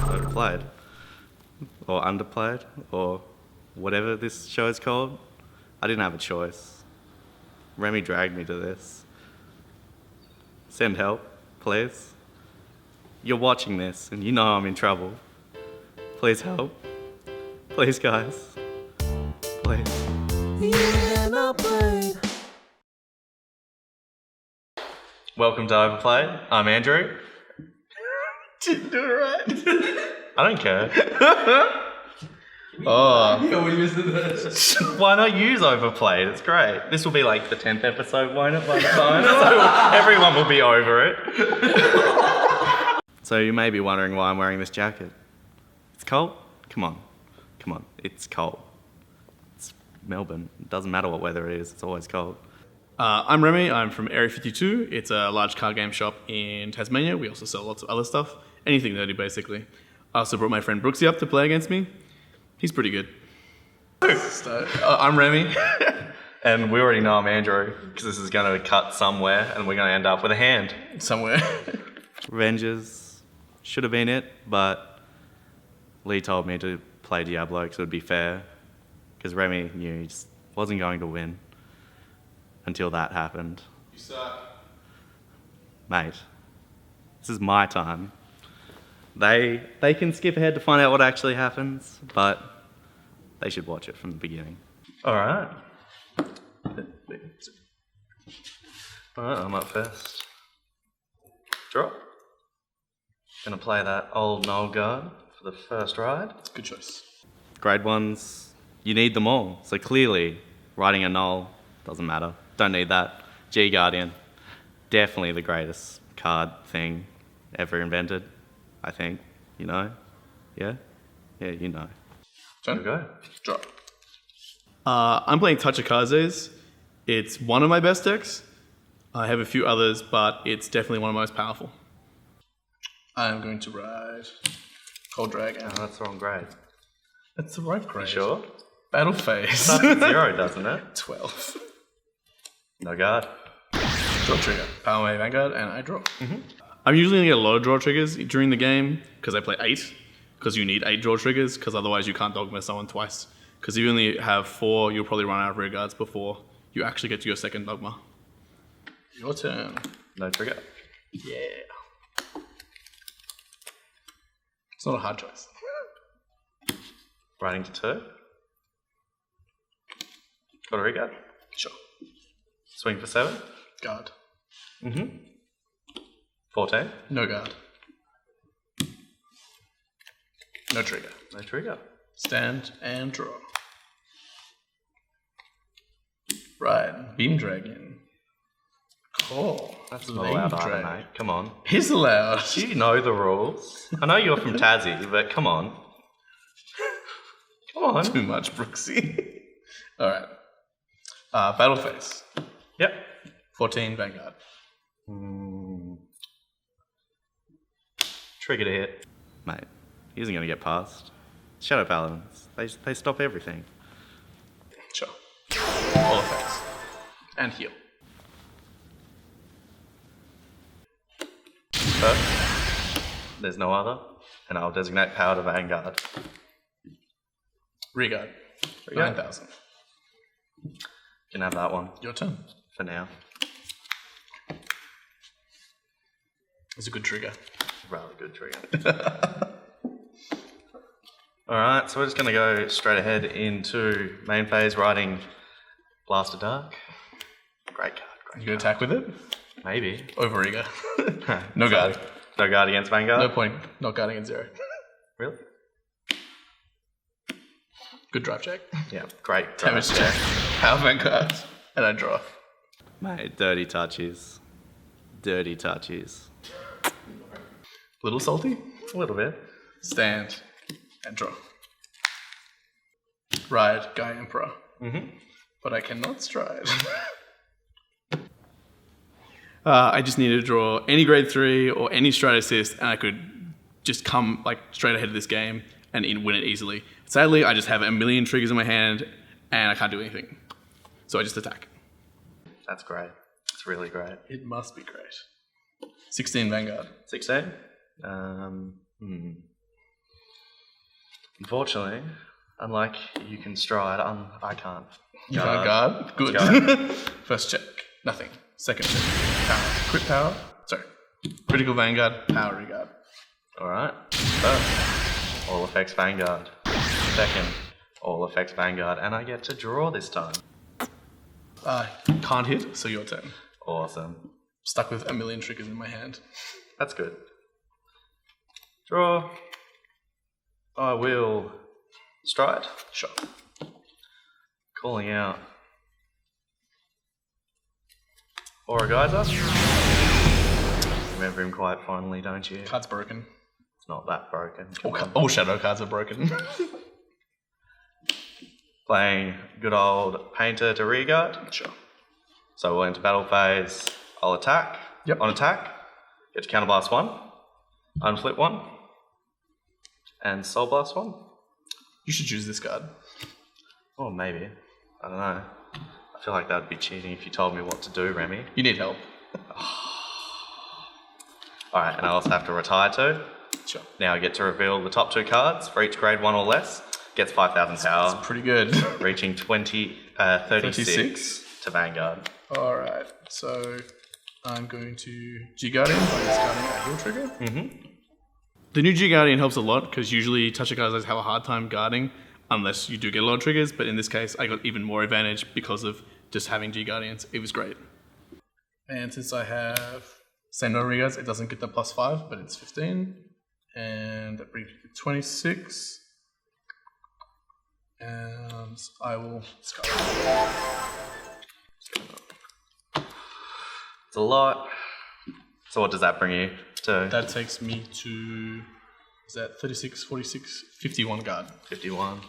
Overplayed. Or underplayed. Or whatever this show is called. I didn't have a choice. Remmi dragged me to this. Send help, please. You're watching this and you know I'm in trouble. Please help. Please, guys. Please. Welcome to Outplayed. I'm Andrew. Didn't do it right. I don't care. Oh. Why not use Overplayed? It's great. This will be like the 10th episode, won't it, by the time? So everyone will be over it. So you may be wondering why I'm wearing this jacket. It's cold? Come on. It's cold. It's Melbourne. It doesn't matter what weather it is. It's always cold. I'm Remmi. I'm from Area 52. It's a large card game shop in Tasmania. We also sell lots of other stuff. Anything nerdy, basically. I also brought my friend Brooksii up to play against me. He's pretty good. I'm Remmi. And we already know I'm Andrew, because this is going to cut somewhere, and we're going to end up with a hand. Somewhere. Revengers should have been it, but Lee told me to play Diablo because it would be fair, because Remmi knew he just wasn't going to win until that happened. You suck. Mate, this is my time. They can skip ahead to find out what actually happens, but they should watch it from the beginning. Alright, I'm up first. Draw. Gonna play that old null guard for the first ride. Good choice. Grade 1s, you need them all. So clearly, riding a null doesn't matter. Don't need that. G Guardian, definitely the greatest card thing ever invented, I think. You know? Yeah? Yeah, you know. Turn. Go. Draw. I'm playing Tachikaze. It's one of my best decks. I have a few others, but it's definitely one of my most powerful. I'm going to ride Cold Dragon. Oh, that's the wrong grade. That's the right grade. You sure? Battle phase. Starts at 0, doesn't it? 12. No guard. Draw trigger. Power my Vanguard, and I draw. Mm-hmm. I'm usually going to get a lot of draw triggers during the game, because I play 8, because you need 8 draw triggers, because otherwise you can't Dogma someone twice. Because if you only have 4, you'll probably run out of rear guards before you actually get to your second Dogma. Your turn. No trigger. Yeah. It's not a hard choice. Riding to 2. Got a rear guard. Sure. Swing for 7. Guard. 14. No guard. No trigger. No trigger. Stand and draw. Right. Beam Dragon. Cool. That's not allowed either, mate. Come on. He's allowed. Do you know the rules? I know you're from Tassie, but come on. Come on. Too much, Brooksii. Alright. Battle phase. Yep. 14 Vanguard. Trigger to hit. Mate, he isn't going to get past. Shadow Paladins. They stop everything. Sure. All effects. And heal. First, there's no other, and I'll designate power to Vanguard. Regard. 9,000. Can have that one Your turn. for now. It's a good trigger. Rather good trigger. Alright, so we're just going to go straight ahead into main phase, riding Blaster Dark. Great card, You can attack with it? Maybe. Overeager. No guard. No guard against Vanguard? No point. Not guarding at 0. Really? Good drive check. Yeah, great. Damage check. Power Vanguard. And I draw. Mate, dirty touches. Dirty touches. Little salty. A little bit. Stand. And draw. Ride Guy Emperor. But I cannot stride. I just need to draw any grade 3 or any stride assist, and I could just come like straight ahead of this game and win it easily. Sadly, I just have a million triggers in my hand, and I can't do anything. So I just attack. That's great. It's really great. It must be great. 16 Vanguard. 16? Unfortunately, unlike you can stride, I can't. You can't guard? Good. Guard. First check, nothing. Second check, power. Crit power. Sorry. Critical Vanguard, power regard. Alright. First, all effects Vanguard. Second, all effects Vanguard. And I get to draw this time. Can't hit, so your turn. Awesome. Stuck with a million triggers in my hand. That's good. Draw. I will stride. Sure. Calling out Aura Geyser. Remember him quite fondly, don't you? Card's broken. It's not that broken. All shadow cards are broken. Playing good old Painter to rearguard. Sure. So we'll enter battle phase. I'll attack. Yep. On attack, get to counterblast 1, unflip 1, and soul blast 1. You should choose this card. Or maybe. I don't know. I feel like that'd be cheating if you told me what to do, Remmi. You need help. Alright, and I also have to retire 2. Sure. Now I get to reveal the top 2 cards for each grade 1 or less. Gets 5,000 power. That's pretty good. Reaching 36 to Vanguard. Alright, so I'm going to G-Guardian by discarding a heal trigger. The new G-Guardian helps a lot because usually Tachikazes have a hard time guarding unless you do get a lot of triggers, but in this case I got even more advantage because of just having G-Guardians. It was great. And since I have same no regards, it doesn't get the +5, but it's 15. And that brings me to 26. And I will discard. It's a lot. So what does that bring you to? That takes me to, is that 36, 46, 51 guard. 51.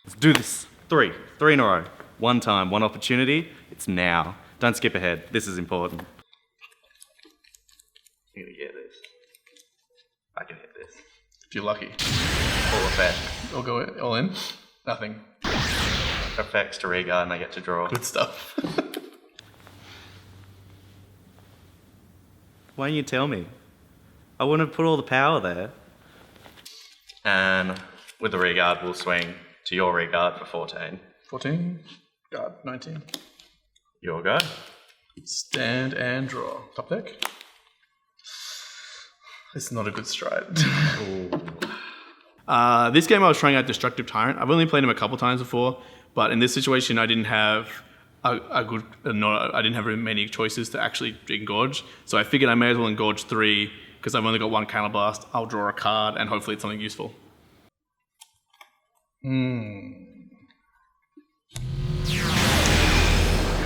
Let's do this. 3 in a row. One time, one opportunity. It's now. Don't skip ahead. This is important. You're gonna get this. I can hit this. If you're lucky. All effects. I'll go all in. Nothing. Effects to reguard and I get to draw. Good stuff. Why don't you tell me? I wouldn't have put all the power there. And with the reguard, we'll swing to your reguard for 14. 14. Guard. 19. Your go. Stand and draw. Top deck. It's not a good stride. This game I was trying out Destructive Tyrant. I've only played him a couple times before, but in this situation I didn't have I didn't have many choices to actually engorge, so I figured I may as well engorge 3 because I've only got 1 counterblast. I'll draw a card and hopefully it's something useful. I'm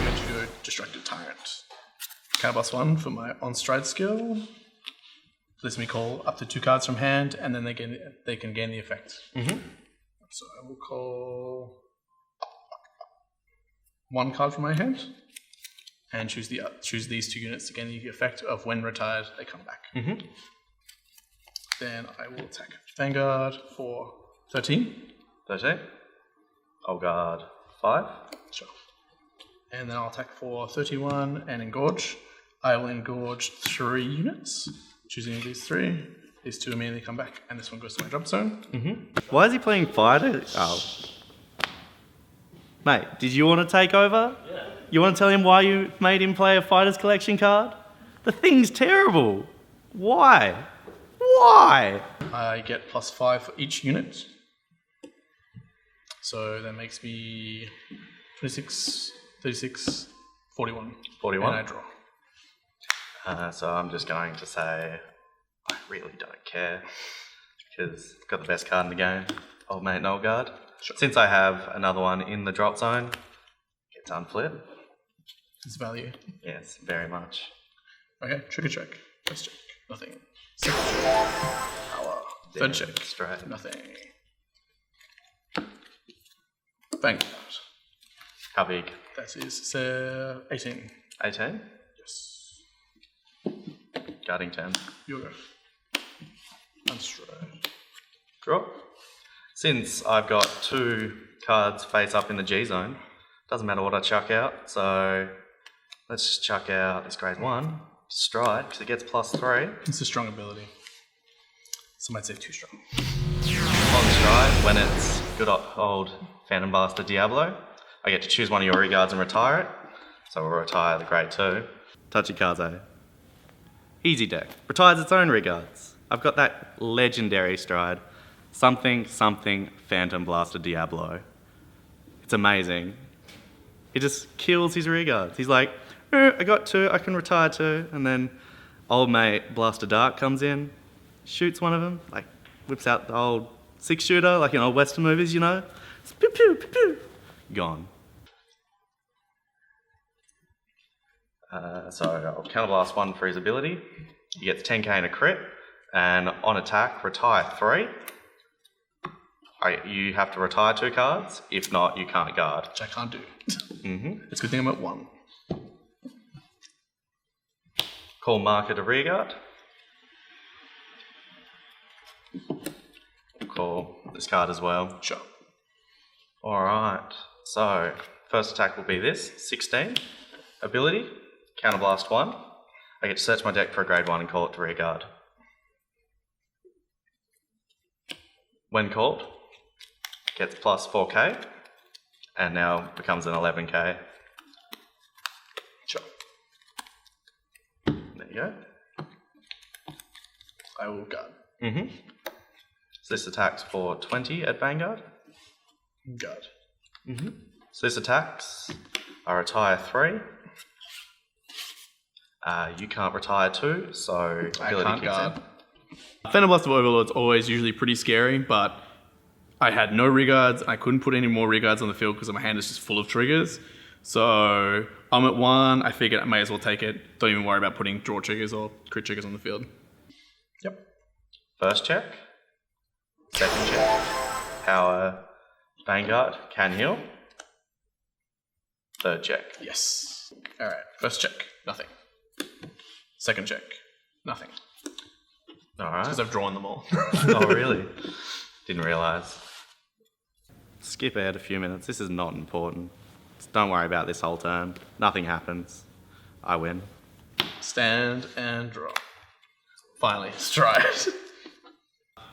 going to go Destructive Tyrant. Counterblast 1 for my on-stride skill. Lets me call up to 2 cards from hand, and then they can gain the effect. So I will call 1 card from my hand, and choose these 2 units to gain the effect of when retired they come back. Then I will attack Vanguard for 13. 13. I'll guard 5. Sure. And then I'll attack for 31 and engorge. I will engorge 3 units. Choosing these 3. These 2 immediately come back, and this one goes to my drop zone. Why is he playing fighter? Oh. Mate, did you want to take over? Yeah. You want to tell him why you made him play a Fighters Collection card? The thing's terrible. Why? Why? I get +5 for each unit. So that makes me 26, 36, 41. 41? And I draw. So I'm just going to say, I really don't care, because I've got the best card in the game, Old Mate Nolgard. Sure. Since I have another one in the drop zone, gets unflip. It's value. Yes, very much. Okay, trigger check. First check. Nothing. Second check. Power. Third check. Straight. Nothing. Vanguard. How big? That is 18. 18? Yes. Guarding 10. Your go. Unstride. Draw. Since I've got 2 cards face up in the G zone, doesn't matter what I chuck out, so let's just chuck out this grade 1, stride, because it gets +3. It's a strong ability. Some might say too strong. On stride, when it's good old Phantom Blaster Diablo, I get to choose one of your regards and retire it. So we'll retire the grade 2. Tachikaze. Easy deck. Retires its own regards. I've got that legendary stride. Something Phantom Blaster Diablo. It's amazing. He just kills his regards. He's like, I got 2, I can retire 2. And then old mate Blaster Dark comes in, shoots one of them, like whips out the old 6-shooter, like in old Western movies, you know? It's pew, pew, pew, pew. Gone. So I'll counterblast 1 for his ability. He gets 10k and a crit, and on attack, retire 3. You have to retire 2 cards. If not, you can't guard. Which I can't do. It's a good thing I'm at 1. Call marker to rearguard. Call this card as well. Sure. Alright, so first attack will be this, 16. Ability, counterblast 1. I get to search my deck for a grade 1 and call it to rearguard. When called, gets plus 4k, and now becomes an 11k. Sure. There you go. I will guard. So this attacks for 20 at Vanguard. Guard. So this attacks, I retire 3. You can't retire 2, so I ability can't kicks guard. in. Phantom Blast of Overlord's always usually pretty scary, but I had no regards. I couldn't put any more regards on the field because my hand is just full of triggers. So I'm at 1. I figured I may as well take it. Don't even worry about putting draw triggers or crit triggers on the field. Yep. First check. Second check. Power Vanguard can heal. Third check. Yes. All right. First check. Nothing. Second check. Nothing. Alright. Because I've drawn them all. Oh, really? Didn't realise. Skip ahead a few minutes. This is not important. Just don't worry about this whole turn. Nothing happens. I win. Stand and draw. Finally, stride.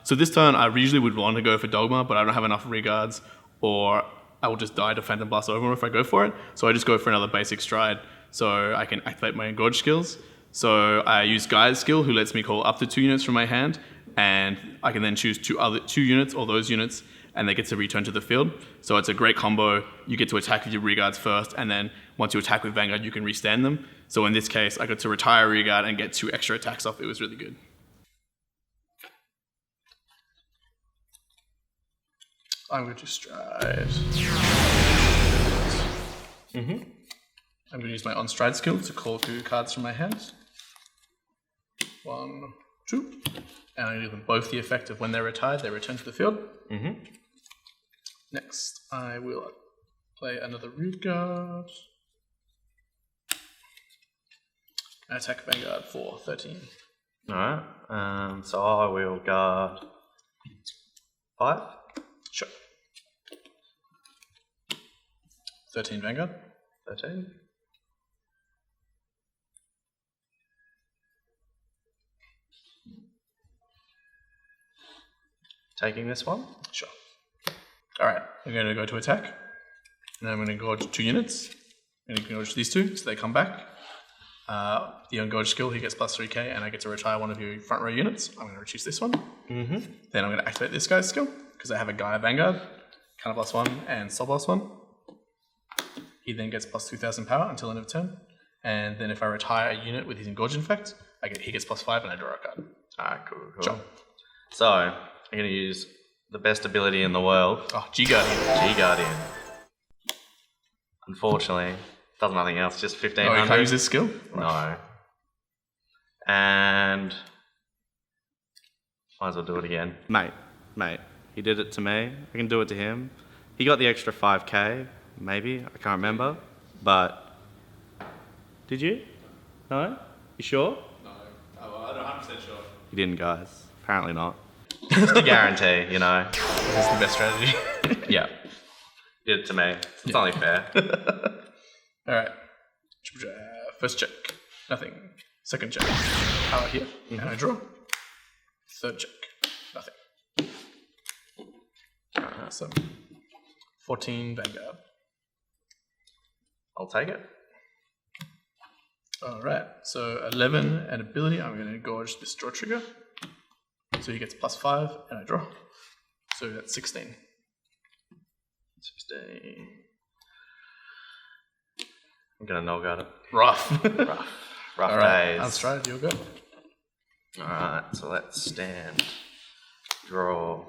So this turn, I usually would want to go for Dogma, but I don't have enough regards, or I will just die to Phantom Blast Overlord if I go for it. So I just go for another basic stride, so I can activate my Engorge skills. So I use Guy's skill, who lets me call up to 2 units from my hand, and I can then choose 2 units, or those units, and they get to return to the field. So it's a great combo. You get to attack with your regards first, and then once you attack with Vanguard, you can restand them. So in this case, I got to retire reguard and get 2 extra attacks off. It was really good. I'm going to stride. I'm going to use my on-stride skill to call 2 cards from my hand. 1, 2. And I'm going to give them both the effect of when they're retired, they return to the field. Next, I will play another reguard. And attack Vanguard for 13. Alright, so I will guard 5. Sure. 13 Vanguard. 13. Taking this one? Sure. Alright, I'm going to go to attack. And I'm going to engorge 2 units. I'm going to engorge these 2, so they come back. The engorge skill, he gets plus 3k, and I get to retire one of your front row units. I'm going to reduce this one. Then I'm going to activate this guy's skill, because I have a Gaia Vanguard, counter plus 1, and soul plus 1. He then gets plus 2,000 power until end of turn. And then if I retire a unit with his engorge effect, he gets plus 5 and I draw a card. Alright, cool. Sure. So, I'm going to use the best ability in the world. Oh, G-Guardian. G-Guardian. Unfortunately, does nothing else, just 1500. Oh, you can't use this skill? No. And might as well do it again. Mate, he did it to me. I can do it to him. He got the extra 5k, maybe. I can't remember. But did you? No? You sure? No. I'm not 100% sure. You didn't, guys. Apparently not. Just a guarantee, you know. This is the best strategy. Yeah. Did it to me. It's only fair. Alright. First check. Nothing. Second check. Power here. And I draw. Third check. So 14 Vanguard. I'll take it. Alright, so 11 and ability, I'm going to gorge this draw trigger. So he gets +5 and I draw. So that's 16. 16. I'm gonna no guard it. Rough. Rough Alright, days. Unstride, you'll go. Alright, so let's stand. Draw.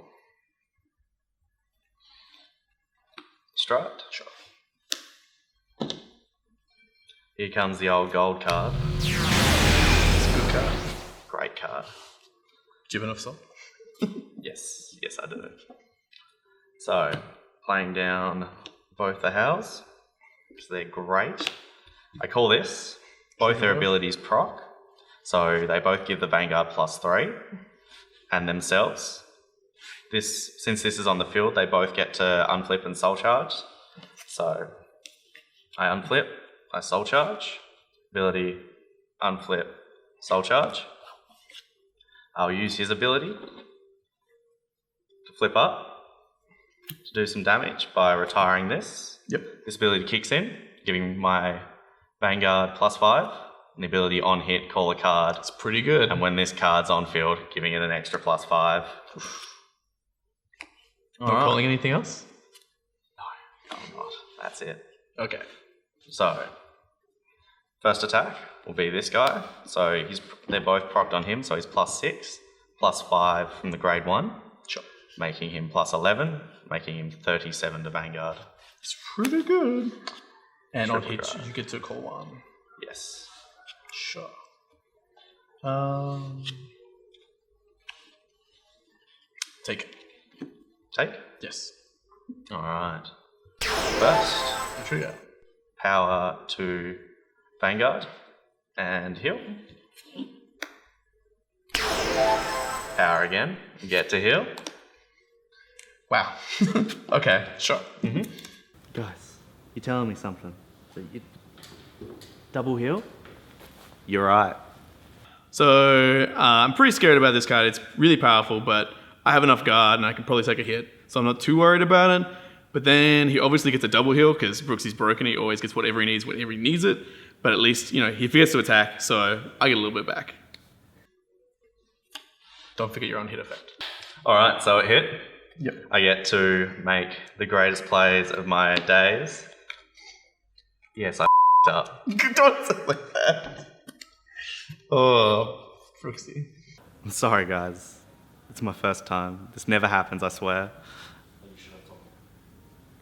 Strut. Sure. Here comes the old gold card. It's a good card. Great card. Do you have enough salt? Yes, I do. So, playing down both the Howls, because they're great. I call this, both their abilities proc, so they both give the Vanguard +3, and themselves. Since this is on the field, they both get to unflip and soul charge. So, I unflip, I soul charge, ability, unflip, soul charge. I'll use his ability to flip up to do some damage by retiring this. Yep. This ability kicks in, giving my Vanguard +5, and the ability on hit, call a card. It's pretty good. And when this card's on field, giving it an extra +5. Not calling anything else? No, I'm not. That's it. Okay. So, first attack will be this guy. So they're both procced on him, so he's +6, +5 from the grade 1. Sure. Making him +11, making him 37 to Vanguard. It's pretty good. And on Triple hit, drive. you get to call one. Yes. Sure. Take it. Take? Yes. Alright. First, The trigger. power to Vanguard and heal. Power again, get to heal. Wow. Okay, sure. Guys, you're telling me something. So you double heal? You're right. So I'm pretty scared about this card. It's really powerful, but I have enough guard and I can probably take a hit. So I'm not too worried about it. But then he obviously gets a double heal because Brooksy's broken. He always gets whatever he needs whenever he needs it. But at least, he forgets to attack, so I get a little bit back. Don't forget your own hit effect. Alright, so it hit. Yep. I get to make the greatest plays of my days. Yes, I up. Don't say like that. Oh, Brooksy. I'm sorry, guys. It's my first time. This never happens, I swear.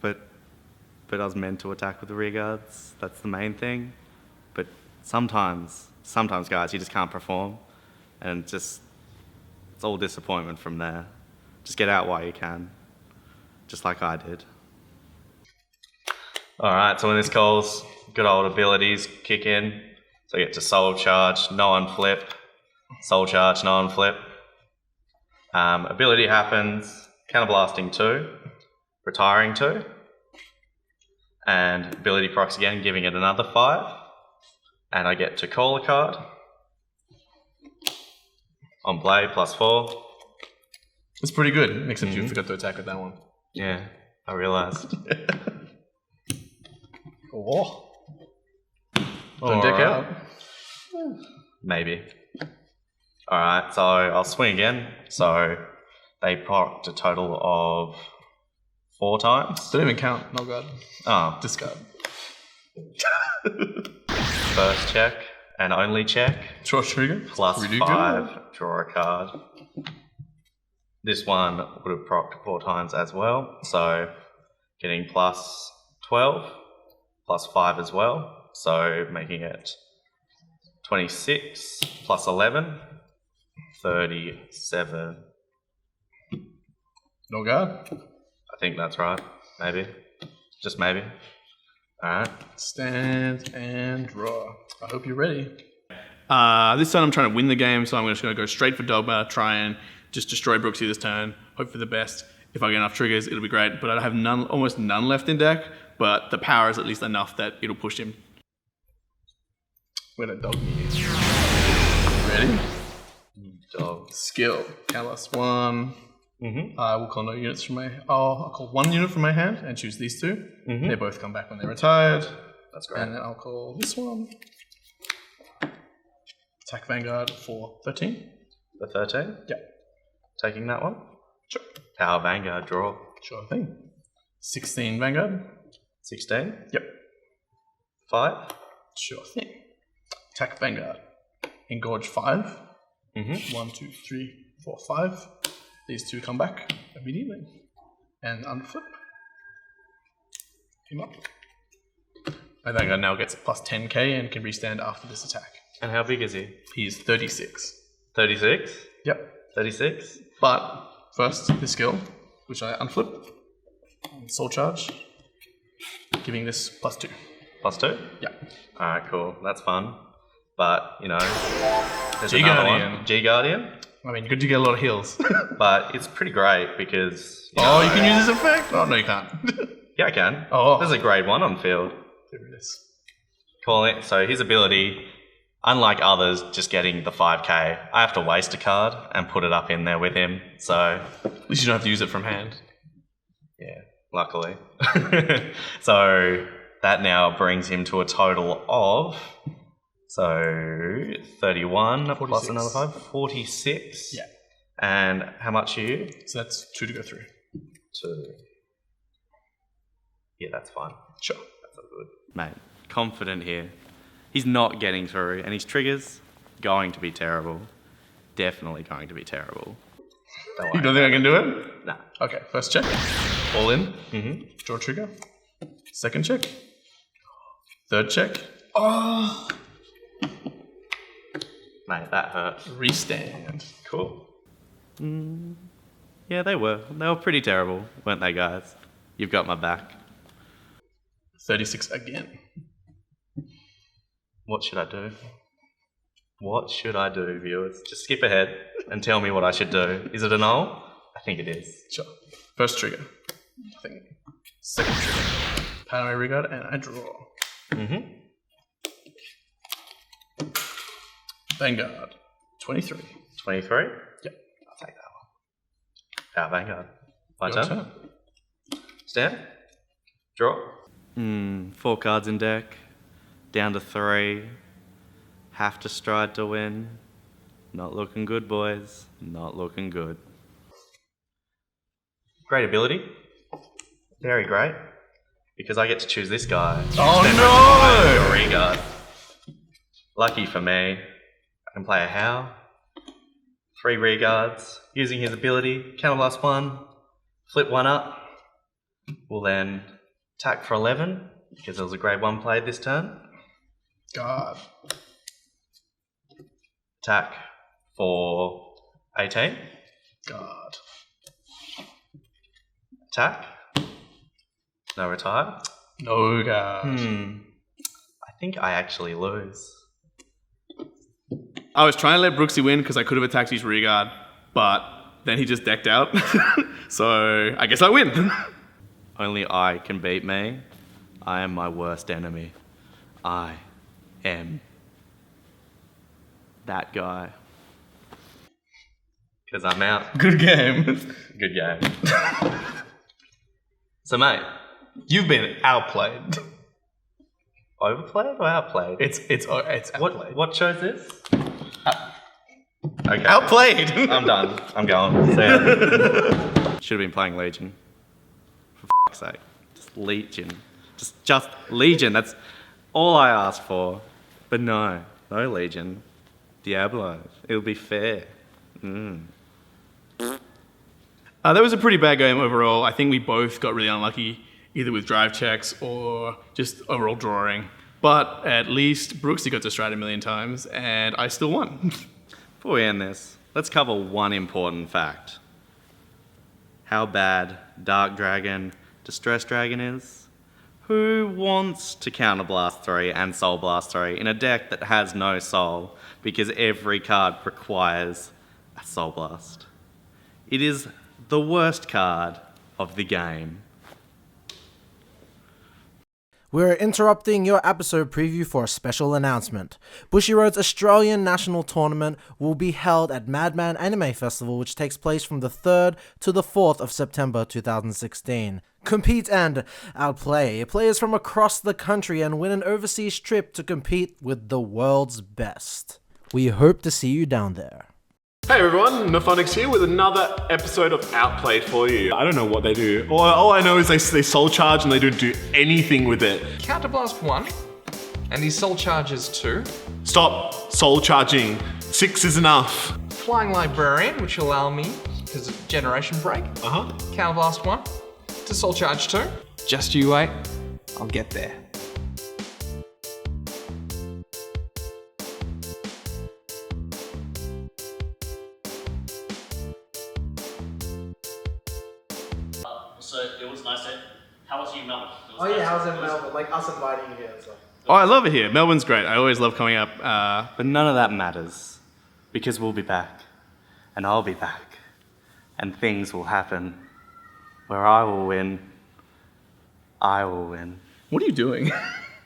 But I was meant to attack with the rear guards. That's the main thing. But sometimes, guys, you just can't perform. And it's all disappointment from there. Just get out while you can. Just like I did. Alright, so when this calls, good old abilities kick in. So I get to soul charge, no unflip. Soul charge, no unflip. Ability happens, counterblasting 2, retiring 2. And ability procs again, giving it another 5. And I get to call a card. On blade, +4. It's pretty good, except you forgot to attack with that one. Yeah, I realised. Oh. Don't dick out. Maybe. Alright, so I'll swing again. So they procced a total of 4 times. Don't even count, no god. Oh, Discard. first check and only check. Draw trigger. +5, draw a card. This one would have procced 4 times as well. So getting +12, +5 as well. So making it 26 +11, 37. No god. I think that's right. Maybe. Just maybe. Alright. Stand and draw. I hope you're ready. This time I'm trying to win the game, so I'm just going to go straight for Dogma, try and just destroy Brooksy this turn, hope for the best. If I get enough triggers, it'll be great, but I have almost none left in deck, but the power is at least enough that it'll push him. We're gonna dog me. Ready? Dog. Skill. Callus 1. I will call no units from my... I'll call 1 unit from my hand and choose these 2. They both come back when they're retired. That's great. And then I'll call this one. Attack Vanguard for 13. The 13? Yeah. Taking that one? Sure. Power Vanguard, draw. Sure thing. 16 Vanguard. 16? Yep. 5? Sure thing. Attack Vanguard. Engorge 5. 1, 2, 3, 4, 5. These 2 come back immediately. And unflip. Him up. My Vanguard now gets a plus 10k and can restand after this attack. And how big is he? He's 36. 36? Yep. 36? But first, this skill, which I unflip. Soul Charge. Giving this plus 2. Plus 2? Yeah. Alright, cool. That's fun. But, you know, there's G another Guardian. one. G Guardian. I mean, good to get a lot of heals. But it's pretty great because... You can use this effect? Oh, no, you can't. Yeah, I can. Oh. There's a grade 1 on field. There it is. Call it. So his ability, unlike others just getting the 5k, I have to waste a card and put it up in there with him. So... At least you don't have to use it from hand. Yeah, luckily. So that now brings him to a total of... So 31 46. plus another 5, 46. Yeah. And how much are you? So that's 2 to go through. 2. Yeah, that's fine. Sure. That's all good. Mate, confident here. He's not getting through, and his triggers going to be terrible. Definitely going to be terrible. You don't think I can do it? Nah. Okay, first check. All in. Draw trigger. Second check. Third check. Oh! Mate, that hurt. Restand. Cool. Yeah, they were. They were pretty terrible, weren't they, guys? You've got my back. 36 again. What should I do? What should I do, viewers? Just skip ahead and tell me what I should do. Is it a null? I think it is. Sure. First trigger. Nothing. Second trigger. Power my regard and I draw. Vanguard. 23. 23? Yep. I'll take that one. Power Vanguard. My Your turn. Stand. Draw. 4 cards in deck. Down to 3. Have to stride to win. Not looking good, boys. Not looking good. Great ability. Very great. Because I get to choose this guy. Oh no! Regard. Lucky for me. I can play a How. 3 regards. Using his ability. Counterblast 1. Flip 1 up. We'll then attack for 11. Because there was a grade 1 played this turn. God. Attack for 18. God. Attack. No retire. No God. I think I actually lose. I was trying to let Brooksii win because I could have attacked his rearguard, but then he just decked out. So I guess I win. Only I can beat me. I am my worst enemy. I am that guy. Because I'm out. Good game. Good game. So, mate, You've been outplayed. overplayed or outplayed? It's outplayed. What chose this? Okay. Outplayed. I'm done. I'm going. See ya. Should have been playing Legion. For fuck's sake. Just Legion. Just Legion. That's all I asked for. But no Legion. Diablo. It'll be fair. That was a pretty bad game overall. I think we both got really unlucky, either with drive checks or just overall drawing. But at least Brooksii got to stride a million times, and I still won. Before we end this, let's cover one important fact. How bad Dark Dragon, Distress Dragon is? Who wants to Counterblast 3 and Soul Blast 3 in a deck that has no soul because every card requires a Soul Blast? It is the worst card of the game. We're interrupting your episode preview for a special announcement. Bushiroad's Australian National Tournament will be held at Madman Anime Festival, which takes place from the 3rd to the 4th of September 2016. Compete and outplay players from across the country and win an overseas trip to compete with the world's best. We hope to see you down there. Hey everyone, Nophonics here with another episode of Outplayed for you. I don't know what they do. All I know is they soul charge and they don't do anything with it. Counterblast 1, and his soul charges 2. Stop soul charging. 6 is enough. Flying Librarian, which will allow me, because of Generation Break. Counterblast 1 to soul charge 2. Just you wait, I'll get there. So it was nice. How was you in Melbourne? Oh yeah, how's it in Melbourne? Like us inviting you here and stuff. Oh, I love it here. Melbourne's great. I always love coming up. But none of that matters, because we'll be back, and I'll be back, and things will happen where I will win. I will win. What are you doing?